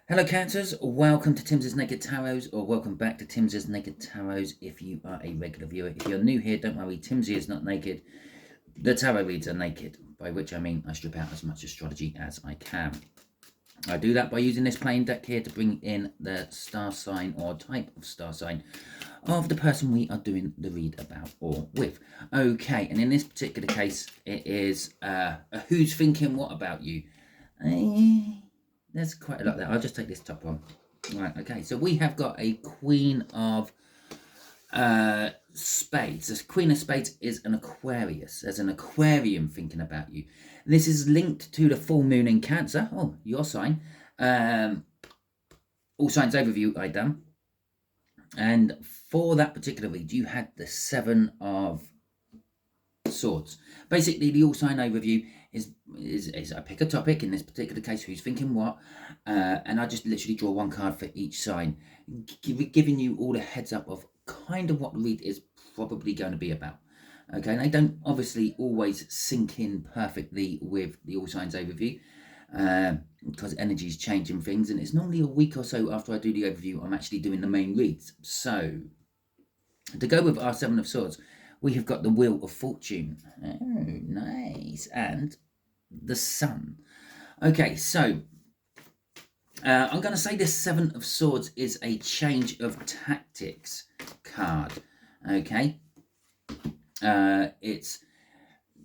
Hello Cancers, welcome to Timsy Naked Tarots, or welcome back to Timsy Naked Tarots if you are a regular viewer. If you're new here, don't worry, Timsy is not naked. The tarot reads are naked, by which I mean I strip out as much astrology as I can. I do that by using this plain deck here to bring in the star sign or type of star sign of the person we are doing the read about or with. Okay, and in this particular case, it is a who's thinking what about you. There's quite a lot there. I'll just take this top one. Right, okay, so we have got a Queen of Spades. This Queen of Spades is an Aquarius. There's an aquarium thinking about you. This is linked to the full moon in Cancer. Oh, your sign. All signs overview I done. And for that particular read, you had the Seven of Swords. Basically, the all sign overview is I pick a topic, in this particular case, who's thinking what, and I just literally draw one card for each sign, giving you all a heads up of kind of what the read is probably going to be about. Okay, and they don't obviously always sink in perfectly with the all signs overview, because energy's changing things, and it's normally a week or so after I do the overview I'm actually doing the main reads. So to go with our Seven of Swords, we have got the Wheel of Fortune. Oh, nice. And the Sun. Okay, so I'm going to say this Seven of Swords is a change of tactics card. Okay. It's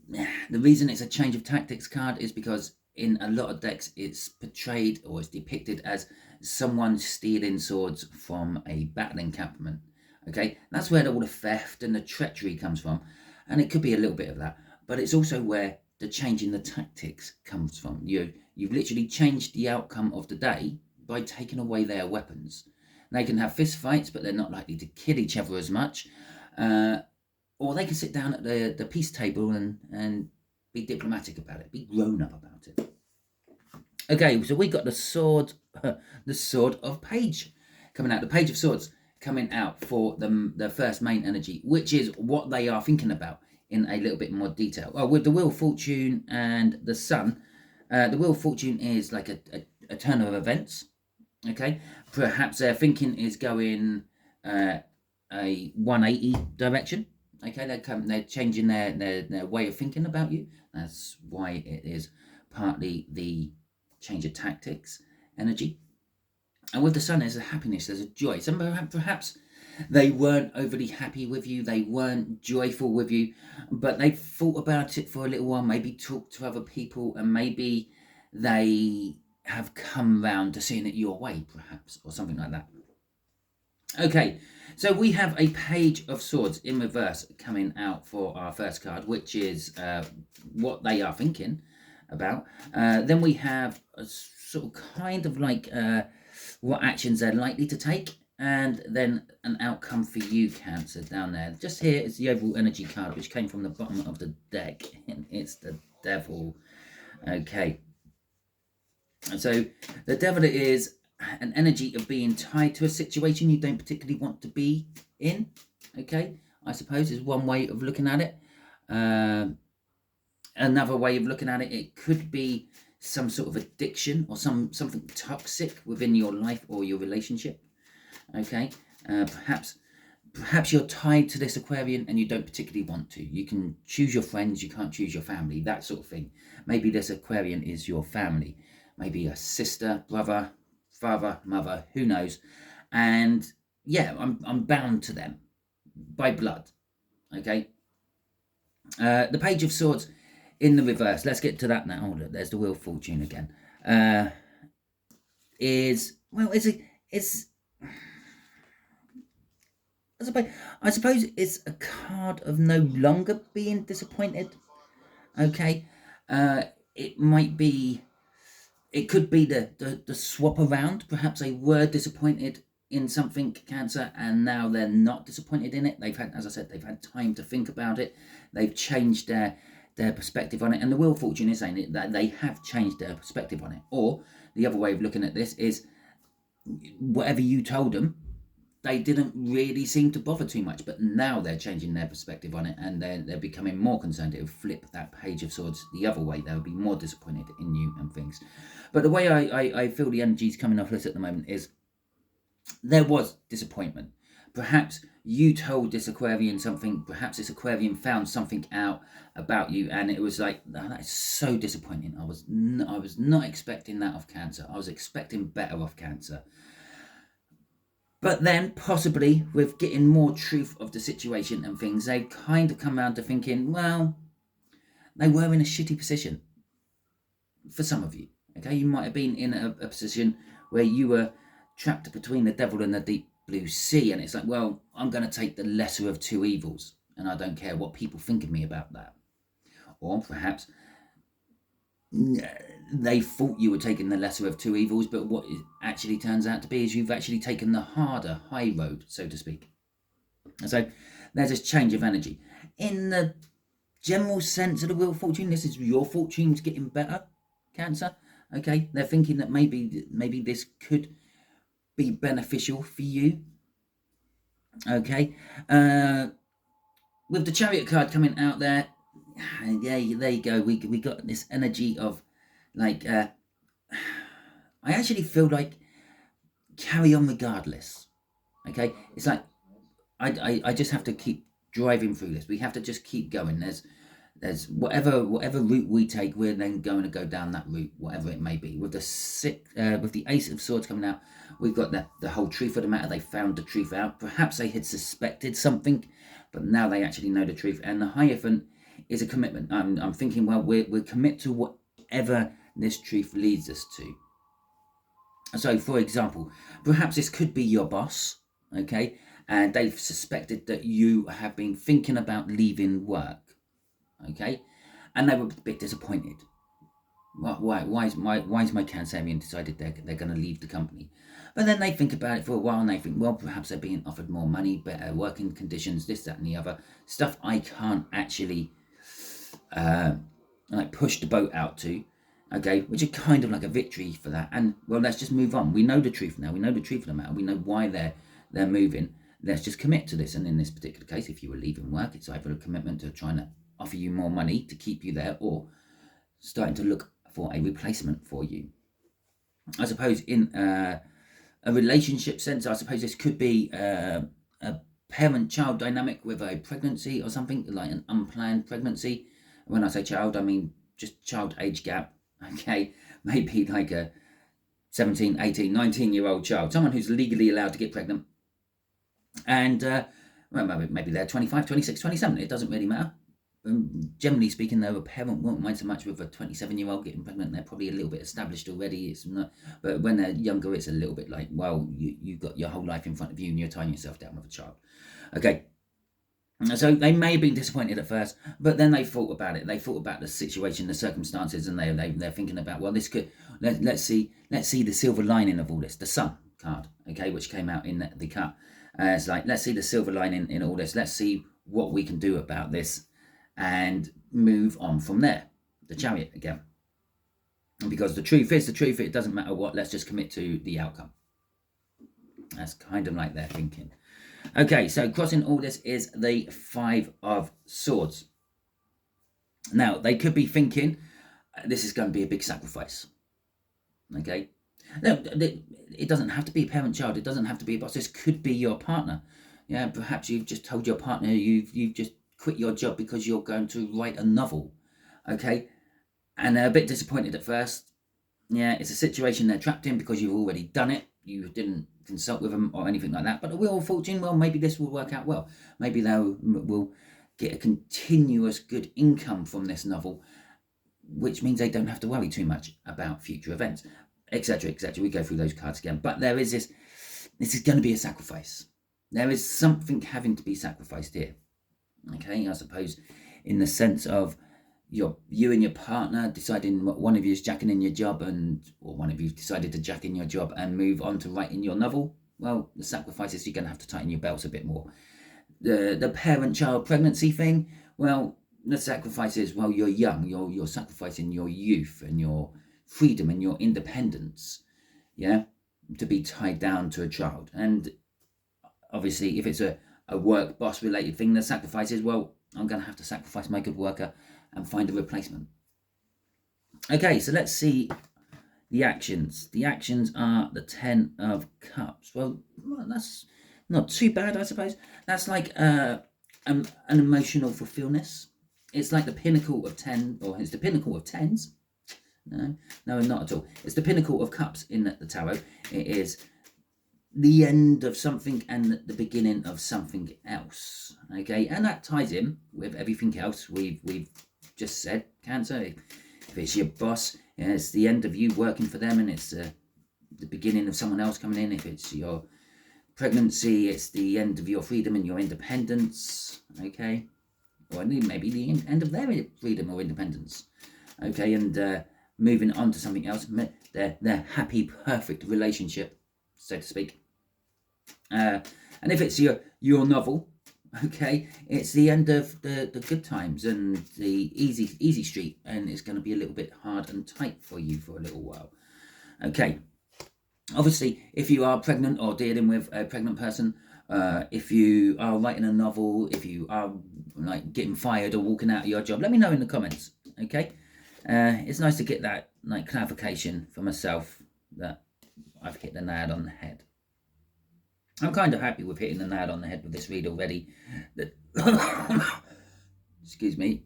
the reason it's a change of tactics card is because in a lot of decks it's portrayed or it's depicted as someone stealing swords from a battle encampment. Okay, that's where all the theft and the treachery comes from, and it could be a little bit of that, but it's also where the change in the tactics comes from. You've literally changed the outcome of the day by taking away their weapons. They can have fist fights, but they're not likely to kill each other as much, or they can sit down at the peace table and be diplomatic about it, be grown up about it. Okay, so we got the sword of Page coming out, the Page of Swords coming out for the first main energy, which is what they are thinking about in a little bit more detail. Well, with the Wheel of Fortune and the Sun, the Wheel of Fortune is like a turn of events. Okay, perhaps their thinking is going a 180 direction. Okay, they're changing their way of thinking about you. That's why it is partly the change of tactics energy. And with the Sun, there's a happiness, there's a joy. Some perhaps they weren't overly happy with you, they weren't joyful with you, but they thought about it for a little while, maybe talked to other people, and maybe they have come round to seeing it your way, perhaps, or something like that. Okay, so we have a Page of Swords in reverse coming out for our first card, which is what they are thinking about. Then we have a sort of kind of like what actions they're likely to take, and then an outcome for you, Cancer, down there. Just here is the overall energy card, which came from the bottom of the deck, and it's the Devil. Okay, and so the Devil is an energy of being tied to a situation you don't particularly want to be in. Okay, I suppose is one way of looking at it. Another way of looking at it, it could be some sort of addiction or something toxic within your life or your relationship. Okay, perhaps you're tied to this Aquarian and you don't particularly want to. You can choose your friends, you can't choose your family, that sort of thing. Maybe this Aquarian is your family, maybe a sister, brother, father, mother, who knows. And yeah, I'm bound to them by blood. Okay, the Page of Swords in the reverse, let's get to that now. Oh, look, there's the Wheel of Fortune again. It's I suppose it's a card of no longer being disappointed. Okay, it might be, it could be the swap around. Perhaps they were disappointed in something, Cancer, and now they're not disappointed in it. They've had, as I said, they've had time to think about it. They've changed their perspective on it, and the Wheel of Fortune is saying it, that they have changed their perspective on it. Or the other way of looking at this is whatever you told them, they didn't really seem to bother too much, but now they're changing their perspective on it, and they're becoming more concerned. It would flip that Page of Swords the other way. They'll be more disappointed in you and things. But the way I feel the energy's coming off this at the moment is there was disappointment. Perhaps you told this Aquarian something, perhaps this Aquarian found something out about you, and it was like, oh, that is so disappointing. I was not expecting that of Cancer. I was expecting better of Cancer. But then, possibly, with getting more truth of the situation and things, they kind of come around to thinking, well, they were in a shitty position. For some of you, okay? You might have been in a position where you were trapped between the devil and the deep blue sea, and it's like, well, I'm going to take the lesser of two evils, and I don't care what people think of me about that. Or perhaps they thought you were taking the lesser of two evils, but what it actually turns out to be is you've actually taken the harder high road, so to speak. And so there's this change of energy. In the general sense of the Wheel of Fortune, this is your fortune's getting better, Cancer. Okay, they're thinking that maybe this could be beneficial for you. Okay, with the Chariot card coming out there, yeah, there you go. We got this energy of like, I actually feel like carry on regardless. Okay, it's like I just have to keep driving through this. We have to just keep going. There's whatever route we take, we're then going to go down that route, whatever it may be. With the Ace of Swords coming out, we've got the whole truth of the matter. They found the truth out. Perhaps they had suspected something, but now they actually know the truth. And the Hierophant is a commitment. I'm thinking, well, we're commit to whatever this truth leads us to. So, for example, perhaps this could be your boss, okay, and they've suspected that you have been thinking about leaving work. Okay, and they were a bit disappointed. Why is my Cancerian decided they're going to leave the company? But then they think about it for a while, and they think, well, perhaps they're being offered more money, better working conditions, this, that, and the other stuff. I can't actually like push the boat out to. Okay, which is kind of like a victory for that. And well, let's just move on. We know the truth now. We know the truth of the matter. We know why they're moving. Let's just commit to this. And in this particular case, if you were leaving work, it's either a commitment to trying to offer you more money to keep you there, or starting to look for a replacement for you. I suppose in a relationship sense, I suppose this could be a parent-child dynamic with a pregnancy or something, like an unplanned pregnancy. When I say child, I mean just child age gap, okay? Maybe like a 17, 18, 19-year-old child, someone who's legally allowed to get pregnant. And well, maybe they're 25, 26, 27, it doesn't really matter. Generally speaking, though, a parent won't mind so much with a 27-year-old getting pregnant. They're probably a little bit established already. It's not, but when they're younger, it's a little bit like, well, you've got your whole life in front of you, and you're tying yourself down with a child. Okay, so they may have been disappointed at first, but then they thought about it. They thought about the situation, the circumstances, and they're thinking about, well, this could let's see the silver lining of all this. The Sun card, okay, which came out in the cut. It's like, let's see the silver lining in all this. Let's see what we can do about this, and move on from there. The Chariot again. Because the truth is the truth, it doesn't matter what, let's just commit to the outcome. That's kind of like their thinking. Okay, so crossing all this is the Five of Swords. Now, they could be thinking, this is going to be a big sacrifice. Okay? No, it doesn't have to be a parent-child, it doesn't have to be a boss, this could be your partner. Yeah, perhaps you've just told your partner you've just quit your job because you're going to write a novel, okay? And they're a bit disappointed at first. Yeah, it's a situation they're trapped in because you've already done it. You didn't consult with them or anything like that. But the Wheel of Fortune, well, maybe this will work out well. Maybe they will get a continuous good income from this novel, which means they don't have to worry too much about future events, etc., etc. We go through those cards again. But there is this is going to be a sacrifice. There is something having to be sacrificed here. Okay, I suppose in the sense of you and your partner deciding one of you is jacking in your job, or one of you decided to jack in your job and move on to writing your novel. Well, the sacrifice is you're going to have to tighten your belts a bit more. The parent-child pregnancy thing, well, the sacrifice is, well, you're young, you're sacrificing your youth and your freedom and your independence, yeah, to be tied down to a child. And obviously, if it's a work boss related thing, the sacrifice is, well, I'm going to have to sacrifice my good worker and find a replacement. Okay, so let's see the actions. The actions are the 10 of Cups. Well, that's not too bad, I suppose. That's like an emotional fulfillment. It's like the pinnacle of 10, or it's the pinnacle of 10s. No, not at all. It's the pinnacle of Cups in the tarot. It is the end of something and the beginning of something else. Okay, and that ties in with everything else we've just said. Cancer, if it's your boss, it's the end of you working for them, and it's the beginning of someone else coming in. If it's your pregnancy, it's the end of your freedom and your independence. Okay, or maybe the end of their freedom or independence. Okay, and moving on to something else, their happy, perfect relationship, so to speak. And if it's your novel, okay, it's the end of the good times and the easy street, and it's going to be a little bit hard and tight for you for a little while. Okay, obviously, if you are pregnant or dealing with a pregnant person, if you are writing a novel, if you are like getting fired or walking out of your job, let me know in the comments. Okay, it's nice to get that like clarification for myself that I've hit the nail on the head. I'm kind of happy with hitting the nail on the head with this read already. Excuse me.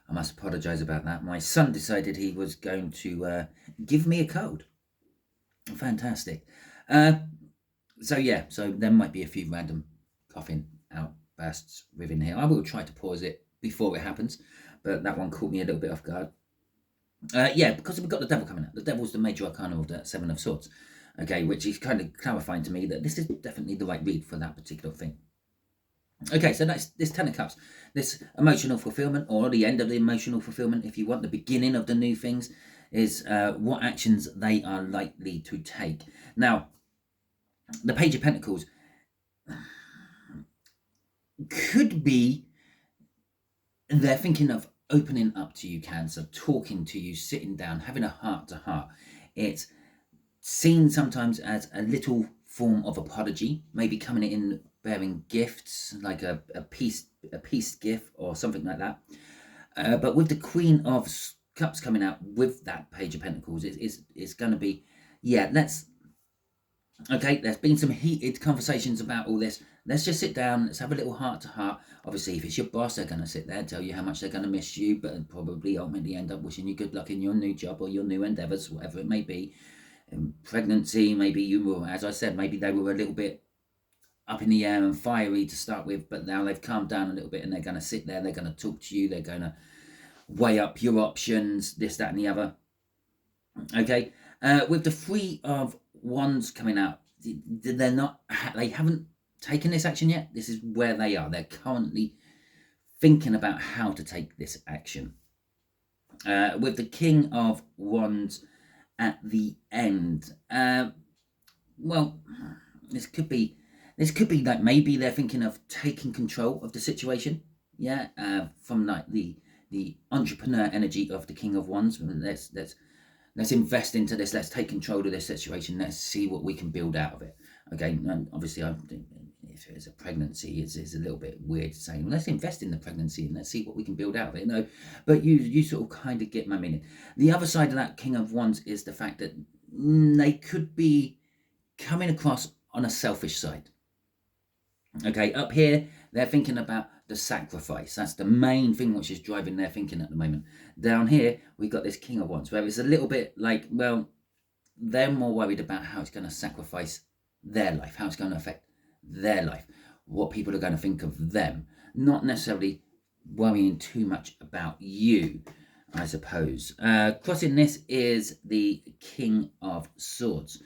I must apologise about that. My son decided he was going to give me a cold. Fantastic. So there might be a few random coughing outbursts within here. I will try to pause it before it happens, but that one caught me a little bit off guard. Because we've got the devil coming out. The devil's the major arcana of the Seven of Swords. Okay, which is kind of clarifying to me that this is definitely the right read for that particular thing. Okay, so that's this 10 of Cups, this emotional fulfillment, or the end of the emotional fulfillment, if you want, the beginning of the new things, is what actions they are likely to take. Now, the Page of Pentacles could be they're thinking of opening up to you, Cancer, talking to you, sitting down, having a heart-to-heart. It's seen sometimes as a little form of apology, maybe coming in bearing gifts, like a peace gift or something like that. But with the Queen of Cups coming out with that Page of Pentacles, it's going to be, there's been some heated conversations about all this. Let's just sit down, let's have a little heart-to-heart. Obviously, if it's your boss, they're going to sit there, tell you how much they're going to miss you, but probably ultimately end up wishing you good luck in your new job or your new endeavours, whatever it may be. In pregnancy, maybe you were, as I said, maybe they were a little bit up in the air and fiery to start with, but now they've calmed down a little bit and they're going to sit there, they're going to talk to you, they're going to weigh up your options, this, that, and the other. Okay, with the Three of Wands coming out, they haven't taken this action yet. This is where they are. They're currently thinking about how to take this action. With the King of Wands at the end, this could be like maybe they're thinking of taking control of the situation. From like the entrepreneur energy of the King of Wands. Let's invest into this. Let's take control of this situation. Let's see what we can build out of it. Okay, and obviously, if it's a pregnancy, it's a little bit weird saying, well, let's invest in the pregnancy and let's see what we can build out of it. No, but you sort of kind of get my meaning. The other side of that King of Wands is the fact that they could be coming across on a selfish side. Okay, up here, they're thinking about the sacrifice. That's the main thing which is driving their thinking at the moment. Down here, we've got this King of Wands, where it's a little bit like, well, they're more worried about how it's going to sacrifice their life, how it's going to affect their life, what people are going to think of them, not necessarily worrying too much about you, I suppose. Crossing this is the King of Swords.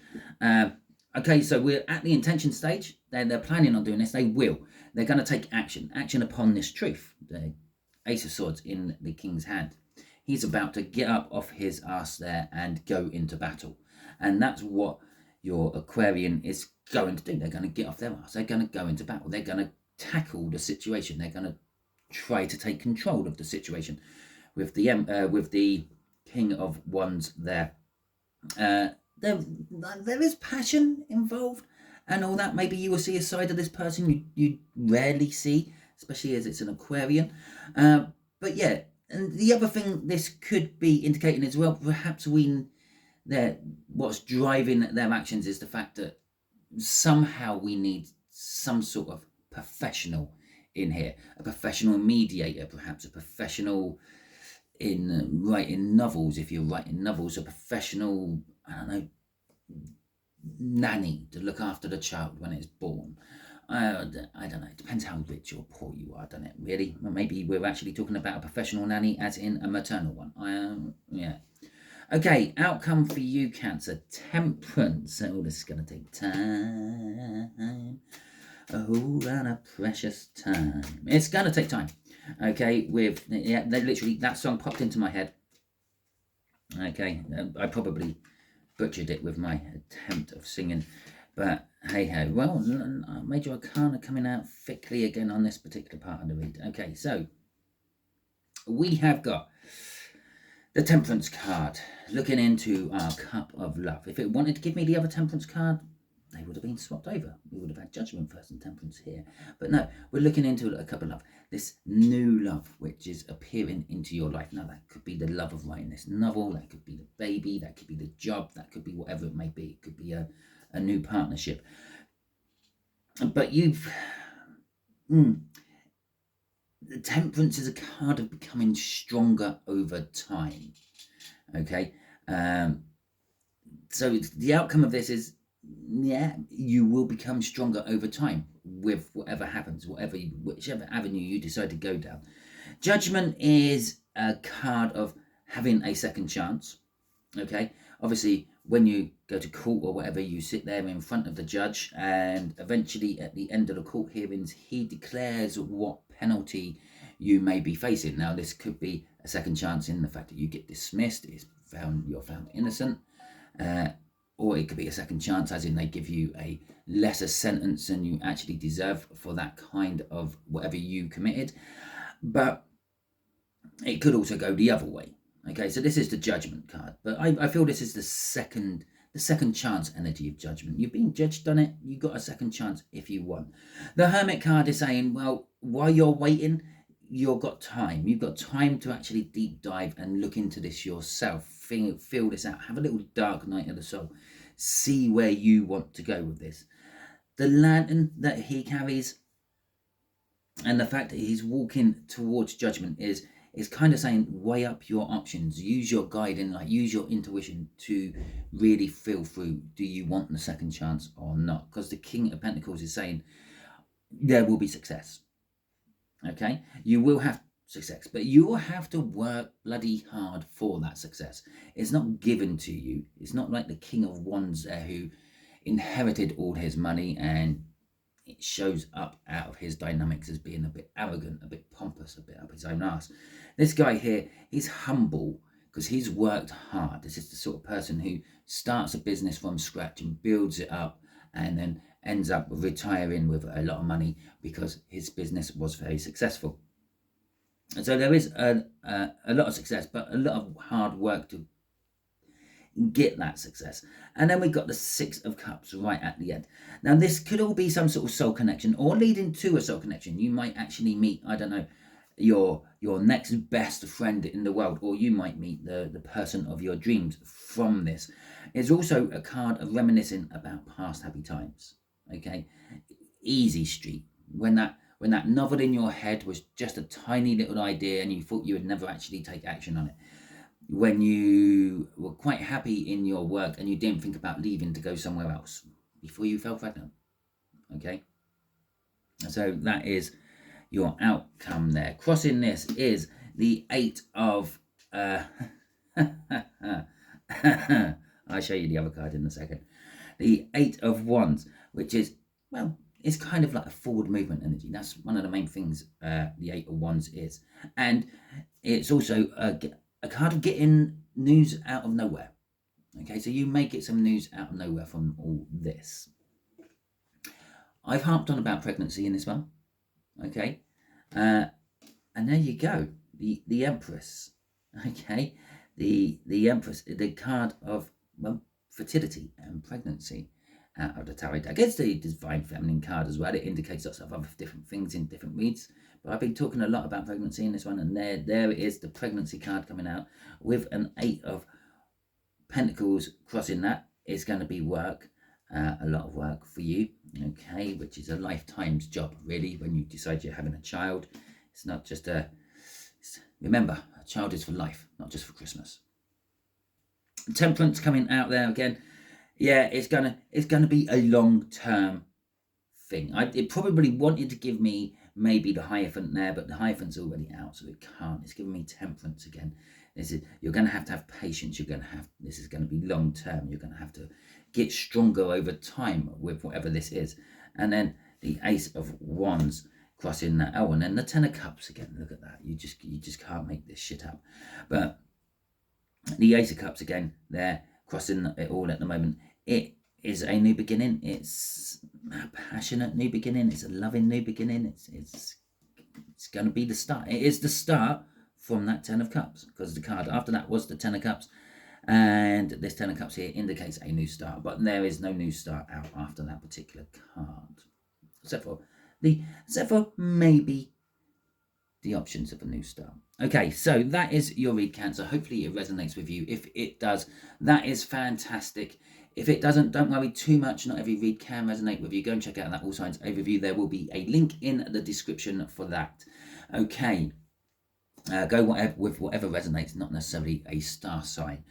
Okay, so we're at the intention stage. They're planning on doing this. They're going to take action upon this truth. The Ace of Swords in the King's hand. He's about to get up off his ass there and go into battle. And that's what your Aquarian is going to do. They're going to get off their ass. They're going to go into battle. They're going to tackle the situation. They're going to try to take control of the situation. With the King of Wands there. There is passion involved, and all that. Maybe you will see a side of this person you rarely see, especially as it's an Aquarian. But yeah, and the other thing this could be indicating as well, perhaps what's driving their actions is the fact that somehow we need some sort of professional in here, a professional mediator, perhaps a professional in writing novels, if you're writing novels, a professional, I don't know, nanny to look after the child when it's born. I don't know, it depends how rich or poor you are, doesn't it, really? Maybe we're actually talking about a professional nanny as in a maternal one. Yeah. Okay, outcome for you, Cancer. Temperance. Oh, this is going to take time. A whole lot of precious time. It's going to take time. Okay, they literally, that song popped into my head. Okay, I probably butchered it with my attempt of singing, but hey ho. Well, Major Arcana coming out thickly again on this particular part of the read. Okay, so we have got the Temperance card, looking into our cup of love. If it wanted to give me the other Temperance card, they would have been swapped over. We would have had Judgment first and Temperance here. But no, we're looking into a cup of love. This new love, which is appearing into your life. Now, that could be the love of writing this novel. That could be the baby. That could be the job. That could be whatever it may be. It could be a new partnership. But the Temperance is a card of becoming stronger over time. Okay, so the outcome of this is, yeah, you will become stronger over time with whatever happens, whichever avenue you decide to go down. Judgment is a card of having a second chance. Okay, obviously when you go to court or whatever, you sit there in front of the judge, and eventually at the end of the court hearings, he declares what penalty you may be facing. Now, this could be a second chance in the fact that you get dismissed, you're found innocent, or it could be a second chance as in they give you a lesser sentence than you actually deserve for that kind of whatever you committed. But it could also go the other way. Okay, so this is the Judgment card, but I feel this is the second chance energy of Judgment. You've been judged on it, you got a second chance if you want. The Hermit card is saying, well, while you're waiting, you've got time. You've got time to actually deep dive and look into this yourself, feel this out, have a little dark night of the soul, see where you want to go with this. The lantern that he carries and the fact that he's walking towards Judgment is kind of saying, weigh up your options, use your guiding light, use your intuition to really feel through, do you want the second chance or not? Because the King of Pentacles is saying there will be success. Okay, you will have success, but you will have to work bloody hard for that success. It's not given to you. It's not like the King of Wands there who inherited all his money and it shows up out of his dynamics as being a bit arrogant, a bit pompous, a bit up his own ass. This guy here, he's humble because he's worked hard. This is the sort of person who starts a business from scratch and builds it up and then ends up retiring with a lot of money because his business was very successful. And so there is a lot of success, but a lot of hard work to get that success. And then we've got the Six of Cups right at the end. Now, this could all be some sort of soul connection or leading to a soul connection. You might actually meet, I don't know, your next best friend in the world, or you might meet the person of your dreams from this. It's also a card of reminiscing about past happy times. Okay, easy street, when that novel in your head was just a tiny little idea and you thought you would never actually take action on it, when you were quite happy in your work and you didn't think about leaving to go somewhere else before you fell pregnant. Okay, so that is your outcome there. Crossing this is the Eight of I'll show you the other card in a second. The Eight of Wands, which is, well, it's kind of like a forward movement energy. That's one of the main things the Eight of Wands is. And it's also a card of getting news out of nowhere. Okay, so you may get some news out of nowhere from all this. I've harped on about pregnancy in this one. Okay, and there you go. The Empress. Okay, the Empress, the card of, well, fertility and pregnancy. out of the tarot deck. It's the Divine Feminine card as well. It indicates lots of other different things in different reads. But I've been talking a lot about pregnancy in this one, and there it is, the pregnancy card coming out with an 8 of Pentacles crossing that. Is going to be work, a lot of work for you, okay, which is a lifetime's job, really, when you decide you're having a child. It's not just remember, a child is for life, not just for Christmas. Temperance coming out there again. Yeah, it's gonna be a long-term thing. It probably wanted to give me maybe the Hierophant there, but the Hierophant's already out, so it can't. It's giving me Temperance again. You're going to have patience. This is going to be long term. You're going to have to get stronger over time with whatever this is. And then the Ace of Wands crossing that. Oh, and then the Ten of Cups again. Look at that. You just can't make this shit up. But the Ace of Cups again, they're crossing it all at the moment. It is a new beginning. It's a passionate new beginning. It's a loving new beginning. It's going to be the start. It is the start from that Ten of Cups, because the card after that was the Ten of Cups, and this Ten of Cups here indicates a new start, but there is no new start out after that particular card, except for maybe the options of a new start. Okay, so that is your read, Cancer. Hopefully it resonates with you. If it does, that is fantastic. If it doesn't, don't worry too much. Not every read can resonate with you. Go and check out that All Signs overview. There will be a link in the description for that. Okay. Go with whatever resonates, not necessarily a star sign.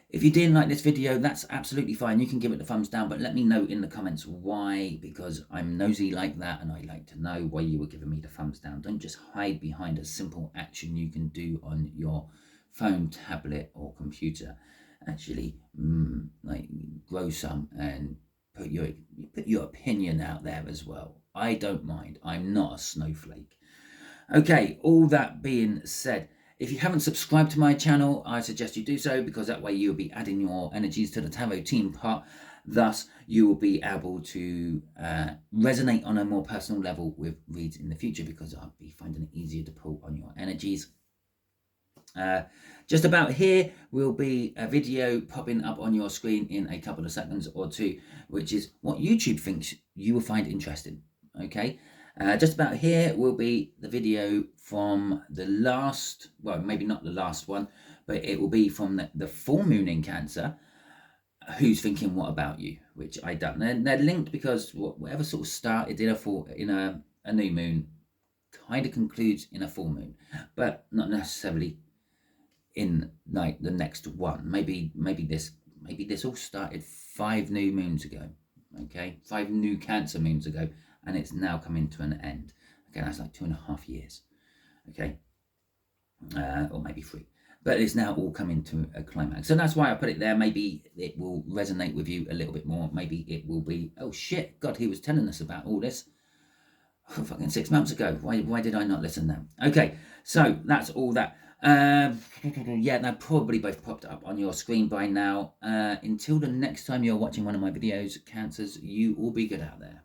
If you didn't like this video, that's absolutely fine. You can give it the thumbs down, but let me know in the comments why, because I'm nosy like that, and I like to know why you were giving me the thumbs down. Don't just hide behind a simple action you can do on your phone, tablet, or computer. Actually, like grow some and put your opinion out there as well. I don't mind. I'm not a snowflake. Okay, all that being said, if you haven't subscribed to my channel, I suggest you do so, because that way you'll be adding your energies to the tarot team pot. Thus, you will be able to resonate on a more personal level with reads in the future, because I'll be finding it easier to pull on your energies. Just about here will be a video popping up on your screen in a couple of seconds or two, which is what YouTube thinks you will find interesting. Okay. Just about here will be the video from the last, well, maybe not the last one, but it will be from the full moon in Cancer, who's thinking what about you, which I don't. And they're linked because whatever sort of started in a new moon kind of concludes in a full moon, but not necessarily in like the next one. Maybe this all started 5 new moons ago. Okay, 5 new Cancer moons ago, and it's now coming to an end. Okay, that's like 2.5 years. Okay, or maybe 3, but it's now all coming to a climax. So that's why I put it there. Maybe it will resonate with you a little bit more. Maybe it will be, oh shit, God, he was telling us about all this fucking 6 months ago. Why did I not listen then? Okay, so that's all that. Yeah, they probably both popped up on your screen by now. Until the next time you're watching one of my videos, Cancers, you all be good out there.